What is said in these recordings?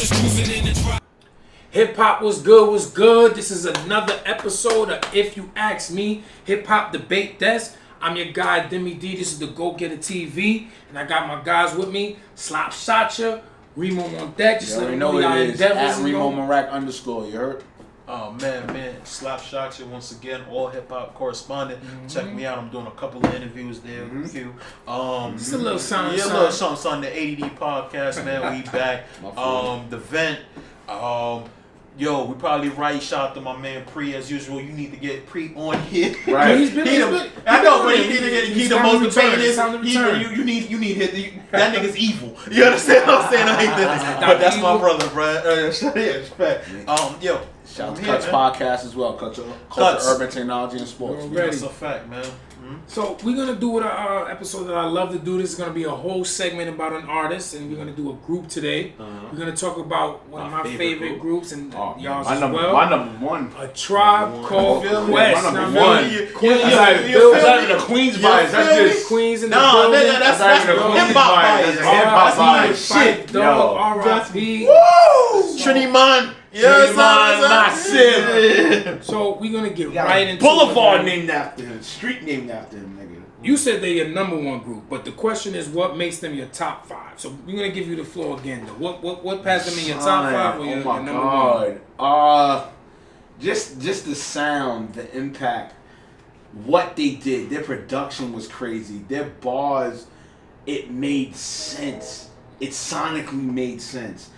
just cruising in the drop. Hip hop was good. This is another episode of If You Ask Me, Hip Hop Debate Desk. I'm your guy, Deme D. This is the DagogetaTv, and I got my guys with me, Slop Shotcha, Remo on deck. Just let me know what it is. At Remo Marac _, you heard? Oh man, Slop Shotcha once again, all hip hop correspondent. Check me out. I'm doing a couple of interviews there, a few. Just a little something. Yeah, a little something. The ADD podcast, man. We back. The vent. Yo, we probably right. Shout out to my man Pre as usual. You need to get Pre on here. Right. I know, but he need to get the most debated. You need hit. That nigga's evil. You understand what I'm saying? I hate that. But that's my brother, bro. Yeah, respect. Yo. Shout out to Cuts Podcast as well. Culture, Urban Technology, and Sports. That's a fact, man. So we're gonna do what our episode that I love to do. This is gonna be a whole segment about an artist, and we're gonna do a group today. We're gonna talk about one of my favorite groups and y'all's as well. My number one. A Tribe Called Quest. My number one. Queens. That's not even a Queens bias. That's just Queens in the building. That's not even a Queens bias. That's a hip hop bias. Shit, dog. R.I.P. Woo! Trinity Man. Yes, massive. So we're gonna get right into Boulevard named after him. Street named after him, nigga. You said they're your number one group, but the question is, what makes them your top five? So we're gonna give you the floor again. Though. What passed them in your top five or your number one? Just the sound, the impact, what they did. Their production was crazy. Their bars, it made sense. It sonically made sense.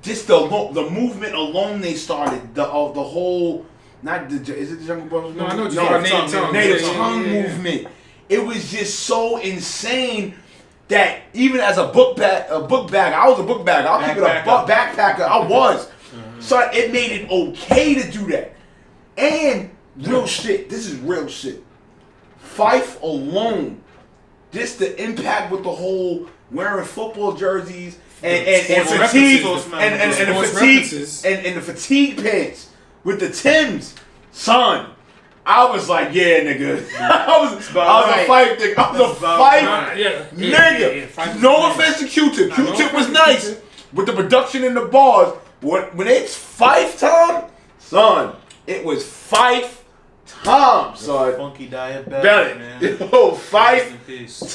Just the movement alone they started, the whole, is it the Jungle Brothers? No, I know what you're talking Native tongue movement. It was just so insane that even as a book bag, I was a book bag. I'll keep it a backpacker. I was. So it made it okay to do that. And real shit. This is real shit. Fife alone, just the impact with the whole wearing football jerseys. And fatigue and the fatigue pants with the Timbs, son. I was like, yeah, nigga. I was a fight nigga. I was a fight nigga. No offense to Q-Tip. Q-Tip was nice, but the production in the bars, when it's Fife time, son, it was Fife time, son. Funky diet belly, man. Yo, Fife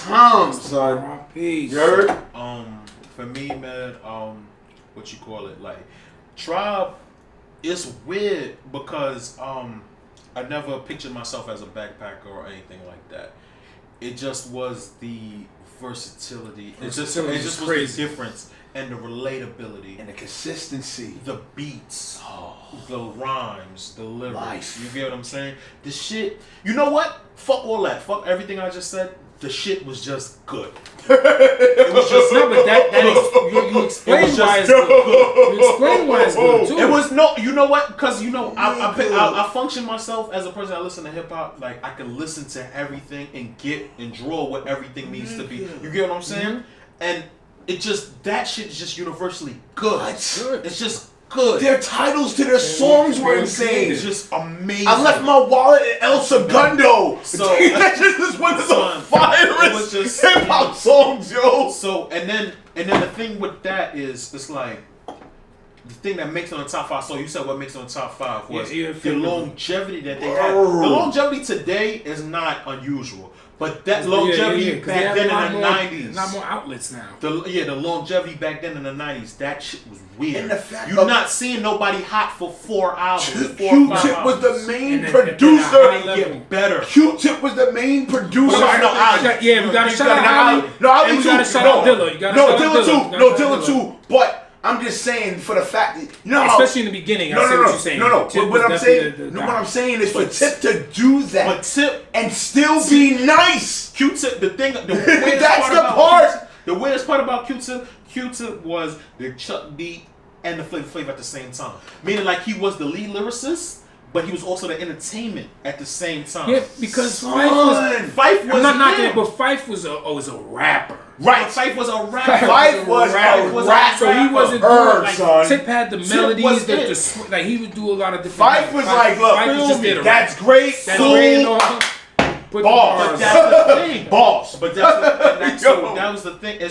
time, son. You heard? For me, man, what you call it, like Tribe is weird because I never pictured myself as a backpacker or anything like that. It just was the versatility. It just was the difference and the relatability and the consistency, the beats, the rhymes, the lyrics. You get what I'm saying? The shit. You know what? Fuck all that. Fuck everything I just said. The shit was just good. It was just no, but you explain why it's good. You explain why it's good too. It was you know what? Because I function myself as a person that listen to hip hop. Like I can listen to everything and draw what everything needs to be. You get what I'm saying? And it just that shit is just universally good. It's just good. Their titles to their songs were insane. It's just amazing. I left my wallet at El Segundo. So that just is one of the finest hip hop songs, yo. So and then the thing with that is it's like the thing that makes it on the top five. So you said what makes it on the top five was the longevity that they had. The longevity today is not unusual. But that longevity back then in the 90s. A lot more outlets now. The longevity back then in the 90s, that shit was weird. And the fact you're not seeing nobody hot for 4 albums. Q-Tip was the main producer. Get better. Q-Tip was the main producer. We gotta shout out Ali. Ali too. We gotta shout out Dilla. Dilla too. But I'm just saying for the fact that especially in the beginning. I see what you're saying. What I'm saying is for Tip to do that, but Tip and still be nice. Q-Tip, the weirdest part about Q-Tip was the Chuck beat and the flavor at the same time. Meaning like he was the lead lyricist, but he was also the entertainment at the same time. Yeah, because Fife was I'm not knocking it, but Fife was a rapper. Right, Fife was a rapper. Fife was a rapper. So he wasn't doing like son. Tip had the melodies, like he would do a lot of different. Fife was like, look, that's great, cool. Put Balls. But that's the thing. Balls. But so that was the thing.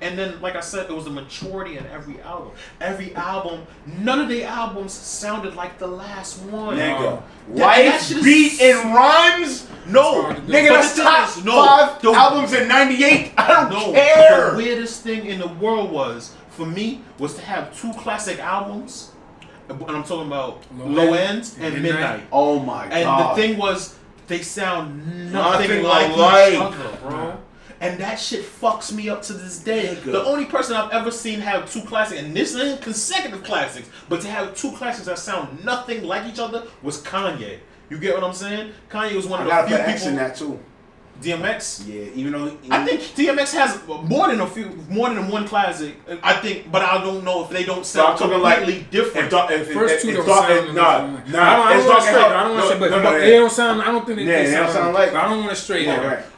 And then, like I said, it was the maturity in every album. Every album, none of the albums sounded like the last one. Nigga. Life, beat, and rhymes? No. Nigga, that's top 5 albums in 98. I don't care. The weirdest thing in the world for me, was to have 2 classic albums. And I'm talking about Low End and Midnight. Oh my God. And the thing was, they sound nothing like each other, bro. And that shit fucks me up to this day. The only person I've ever seen have 2 classics, and this ain't consecutive classics, but to have 2 classics that sound nothing like each other was Kanye. You get what I'm saying? Kanye was one of the few people in that too. DMX? Yeah, even though I think DMX has more than one classic. I think, but I don't know if they don't sound completely different. First 2 don't sound. I don't want to straight. I don't want to say, but they don't sound. I don't think they sound like. I don't want to straight.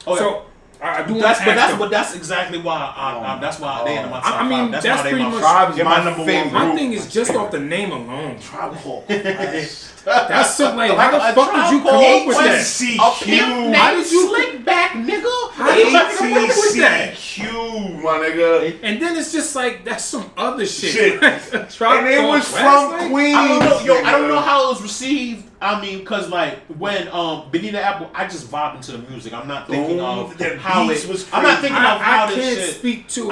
So. I do but that's exactly why that's why they in my top 5. I mean, that's pretty much my number 1. My thing is just off the name alone. Tribe Called That's so like, how the fuck did you come up with that? ATCQ. How did you slick back, nigga? How did you come up with that? ATCQ, my nigga. And then it's just like, that's some other shit. And it was from Queens. I don't know, I don't know how it was received. I mean, cause like when Benita Apple, I just vibe into the music. I'm not thinking of how it was. I'm not thinking of how this shit. I can't speak to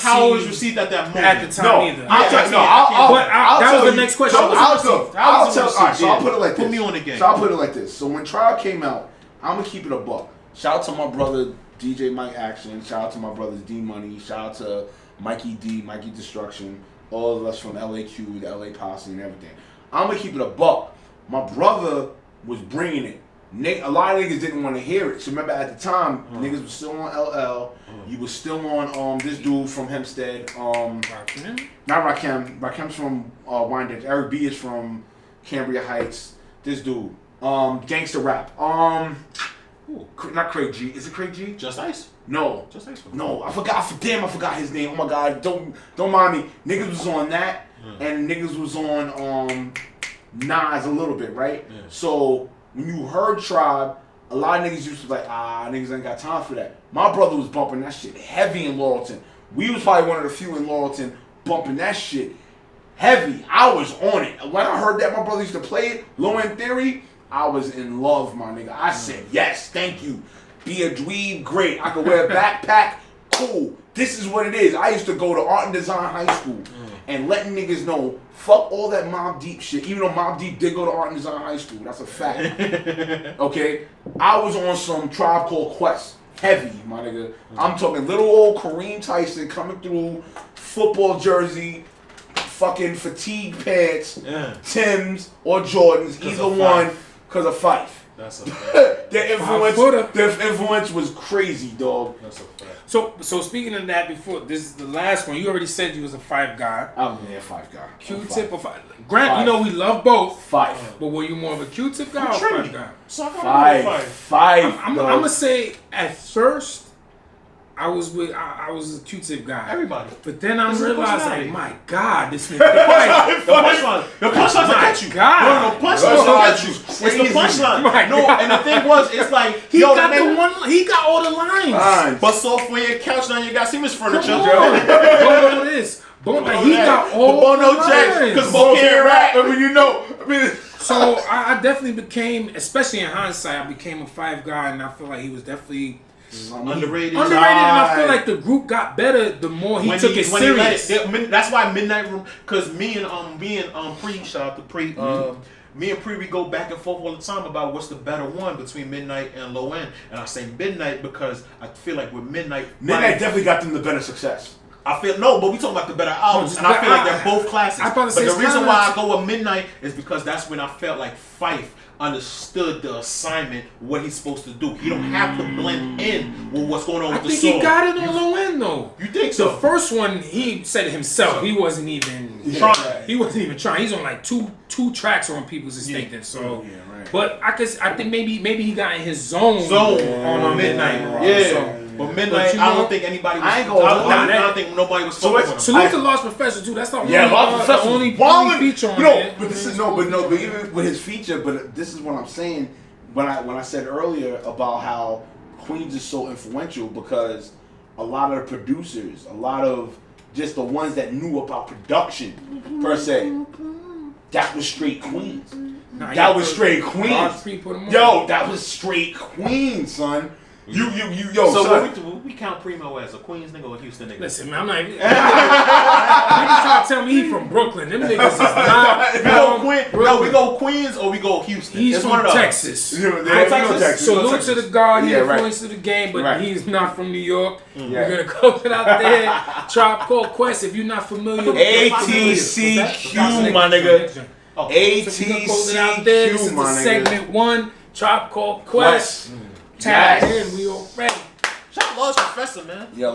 how it was received at that moment. At the time either. That was the next question. So I'll put it like this. Put me on the game. So I'll put it like this. So when Tribe came out, I'm gonna keep it a buck. Shout out to my brother DJ Mike Action. Shout out to my brothers D Money. Shout out to Mikey D, Mikey Destruction. All of us from LAQ, the LA Posse, and everything. I'm gonna keep it a buck. My brother was bringing it. A lot of niggas didn't want to hear it. So remember at the time, niggas was still on LL. You was still on this dude from Hempstead. Rakim? Not Rakim. Rakim's from Wyandotte. Eric B is from Cambria Heights. This dude. Gangsta Rap. Not Craig G. Is it Craig G? Just Ice? No. Just Ice. No, I forgot his name. Oh my God. Don't mind me. Niggas was on that. And niggas was on Nas a little bit, right? Yeah. So when you heard Tribe, a lot of niggas used to be like, niggas ain't got time for that. My brother was bumping that shit heavy in Laurelton. We was probably one of the few in Laurelton bumping that shit heavy. I was on it. When I heard that my brother used to play it, Low End Theory, I was in love, my nigga. I said, yes, thank you. Be a dweeb, great. I could wear a backpack, cool. This is what it is. I used to go to Art and Design High School and letting niggas know, fuck all that Mobb Deep shit. Even though Mobb Deep did go to Art and Design High School. That's a fact. Okay? I was on some Tribe Called Quest. Heavy, my nigga. I'm talking little old Kareem Tyson coming through, football jersey, fucking fatigue pants, Timbs or Jordans, either one, because of Fife. That's a fact. Their influence was crazy, dog. That's a fact. So speaking of that, before this is the last one. You already said you was a Fife guy. I'm a Fife guy. Q-Tip or Fife? Grant, you know we love both. Fife. But were you more of a Q-Tip guy or Fife guy? Fife. I'm gonna say at first I was a Q-Tip guy. Everybody. But then I realized, like, my God, this nigga. The punchline will get you. God. No, punchline will get you. It's the punchline. No, and the thing was, it's like he got all the lines. Bust off when your couch now you got Siemens furniture. Bono this. Bono, he got all the lines. Because Bo can't rap. I mean, you know. So I definitely became, especially in hindsight, I became a Fife guy, and I feel like he was definitely underrated, and I feel like the group got better the more he took it serious. That's why Midnight Room, because me and Pre, shout out to Pre, me and Pre, we go back and forth all the time about what's the better one between Midnight and Low End, and I say Midnight because I feel like with Midnight definitely got them the better success. I feel but we talking about the better albums, and I feel like they're both classics. But the reason why I go with Midnight is because that's when I felt like Fife understood the assignment, what he's supposed to do. He don't have to blend in with what's going on with the song. I think he got it on Low End though. You think so? The first one, he said it himself. He wasn't even trying. He wasn't even trying. He's on like two tracks on People's Estate then. So, but I think maybe he got in his zone on Midnight. Yeah. But Midnight, I don't think anybody was. I don't think nobody was focused on him. Salute to Lost Professor too. That's the only feature on it. But even with his feature, but this is what I'm saying. when I said earlier about how Queens is so influential because a lot of the producers, a lot of just the ones that knew about production per se, that was straight Queens. That was straight Queens. Yo, that was straight Queens, son. Yo, so son. we count Primo as a Queens nigga or a Houston nigga? Listen, man, I'm not even. Niggas trying to tell me he from Brooklyn. Them niggas is not. We go Queens or we go Houston. He's from Texas. Texas. Salute to the guard. He right. influenced to the game, but he's not from New York. We're gonna close it out there. Tribe Called Quest. If you're not familiar with ATCQ, my nigga. ATCQ, this is my the nigga. segment 1. Tribe Called Quest. Tag in. We all ready. Shout out Lost Professor, man. Yeah,